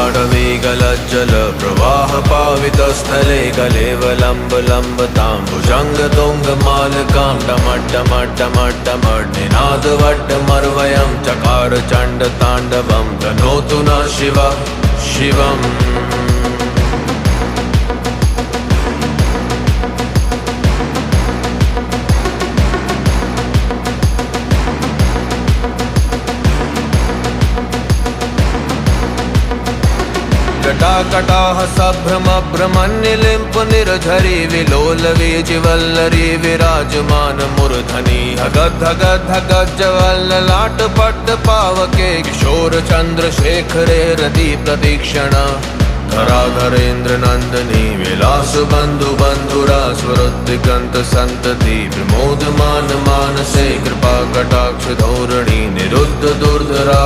गाढवेगलज्जल प्रवाह पावितस्थले कलेवलम्ब तुङ्गमालकां टमट्टमट्टमट्टमट्निनादवट्टमर्वयं चकार चण्डताण्डवं तनोतु न शिव शिवम् जटाकटाह सभ्रमभ्रमण्यलिम्प निर्झरी विलोलवीजिवल्लरी विराजमान मूर्धनि गद्ध पट्ट पावके किशोर चंद्रशेखरे रति प्रतीक्षण धराधरेन्द्र नंदनी विलास बंधु बंधुरा स्वरुद्धिकंत संतति विमोदमान मानसे कृपा कटाक्ष धोरणी निरुद्ध दुर्धरा